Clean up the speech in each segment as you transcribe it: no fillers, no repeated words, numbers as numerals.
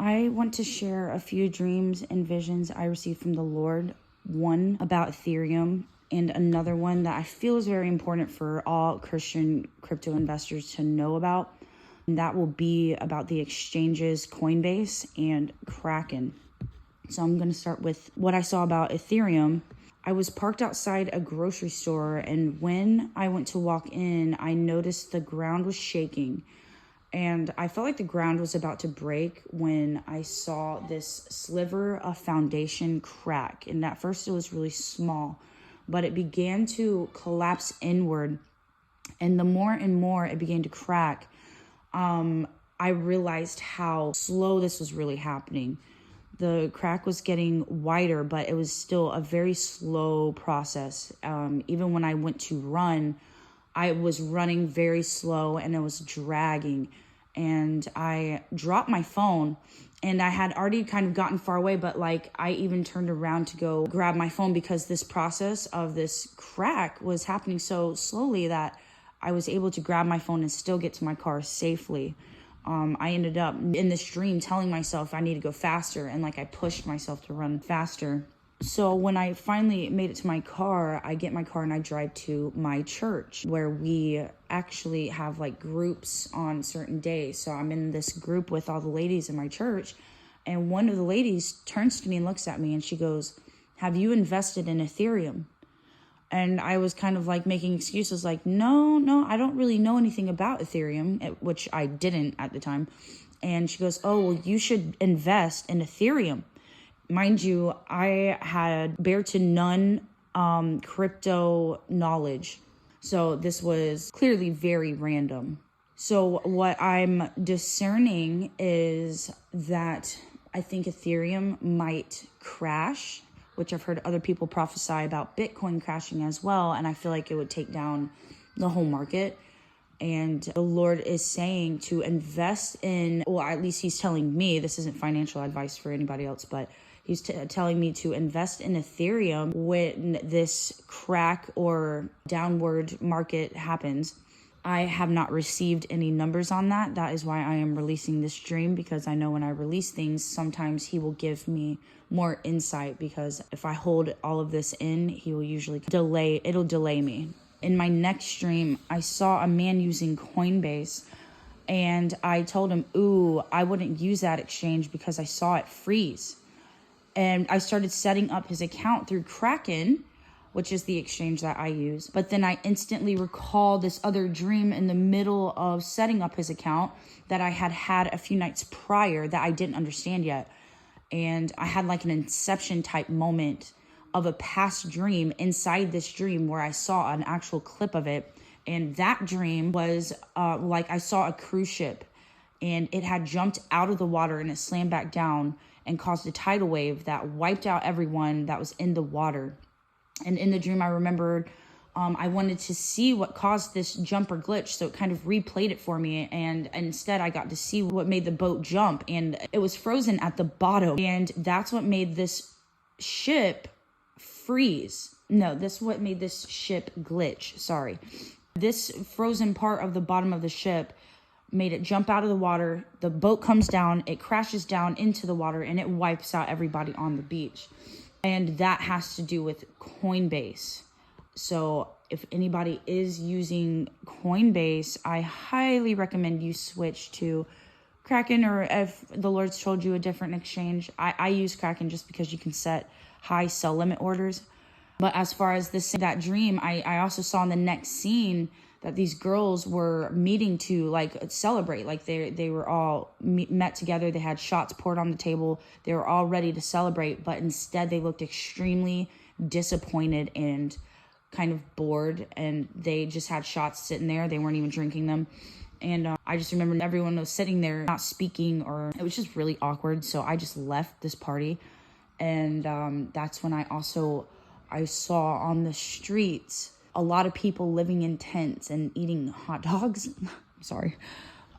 I want to share a few dreams and visions I received from the Lord. One about Ethereum, and another one that I feel is very important for all Christian crypto investors to know about. And that will be about the exchanges Coinbase and Kraken. So I'm going to start with what I saw about Ethereum. I was parked outside a grocery store, and when I went to walk in, I noticed the ground was shaking. And I felt like the ground was about to break when I saw this sliver of foundation crack. And at first it was really small, but it began to collapse inward. And the more and more it began to crack, I realized how slow this was really happening. The crack was getting wider, but it was still a very slow process. Even when I went to run, I was running very slow and it was dragging. And I dropped my phone, and I had already kind of gotten far away, but I even turned around to go grab my phone because this process of this crack was happening so slowly that I was able to grab my phone and still get to my car safely. I ended up in this dream telling myself I need to go faster, and I pushed myself to run faster. So when I finally made it to my car, I get my car and I drive to my church, where we actually have groups on certain days. So I'm in this group with all the ladies in my church, and one of the ladies turns to me and looks at me and she goes, "Have you invested in Ethereum?" And I was kind of making excuses no, I don't really know anything about Ethereum, which I didn't at the time. And she goes, "Oh, well, you should invest in Ethereum." Mind you, I had bare to none crypto knowledge. So this was clearly very random. So what I'm discerning is that I think Ethereum might crash, which I've heard other people prophesy about Bitcoin crashing as well. And I feel like it would take down the whole market. And the Lord is saying to invest in, well, at least he's telling me, this isn't financial advice for anybody else, but he's telling me to invest in Ethereum when this crack or downward market happens. I have not received any numbers on that. That is why I am releasing this dream, because I know when I release things, sometimes he will give me more insight, because if I hold all of this in, he will usually delay me. In my next dream, I saw a man using Coinbase, and I told him, I wouldn't use that exchange because I saw it freeze. And I started setting up his account through Kraken, which is the exchange that I use. But then I instantly recalled this other dream in the middle of setting up his account that I had had a few nights prior that I didn't understand yet. And I had an inception type moment of a past dream inside this dream where I saw an actual clip of it. And that dream was I saw a cruise ship, and it had jumped out of the water and it slammed back down and caused a tidal wave that wiped out everyone that was in the water. And in the dream, I remembered I wanted to see what caused this jump or glitch, so it kind of replayed it for me. And instead, I got to see what made the boat jump, and it was frozen at the bottom. And that's what made this ship freeze. No, that's what made this ship glitch. Sorry. This frozen part of the bottom of the ship made it jump out of the water. The boat comes down, it crashes down into the water, and it wipes out everybody on the beach. And that has to do with Coinbase. So if anybody is using Coinbase, I highly recommend you switch to Kraken, or if the Lord's told you a different exchange. I use Kraken just because you can set high sell limit orders. But as far as that dream, I also saw in the next scene that these girls were meeting to celebrate. They were all met together. They had shots poured on the table. They were all ready to celebrate, but instead they looked extremely disappointed and kind of bored, and they just had shots sitting there. They weren't even drinking them. And I just remember everyone was sitting there not speaking, or it was just really awkward. So I just left this party. And that's when I saw on the streets a lot of people living in tents and eating hot dogs. Sorry.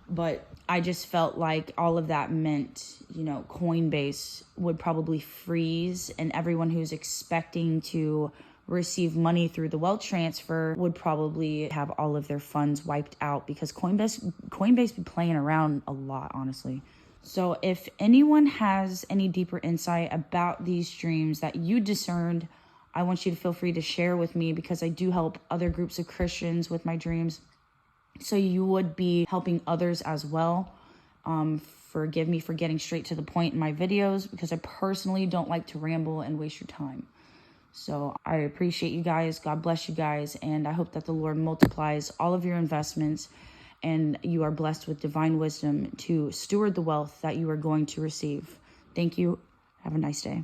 But I just felt like all of that meant, Coinbase would probably freeze, and everyone who's expecting to receive money through the wealth transfer would probably have all of their funds wiped out, because Coinbase be playing around a lot, honestly. So if anyone has any deeper insight about these dreams that you discerned, I want you to feel free to share with me, because I do help other groups of Christians with my dreams. So you would be helping others as well. Forgive me for getting straight to the point in my videos, because I personally don't like to ramble and waste your time. So I appreciate you guys. God bless you guys. And I hope that the Lord multiplies all of your investments and you are blessed with divine wisdom to steward the wealth that you are going to receive. Thank you. Have a nice day.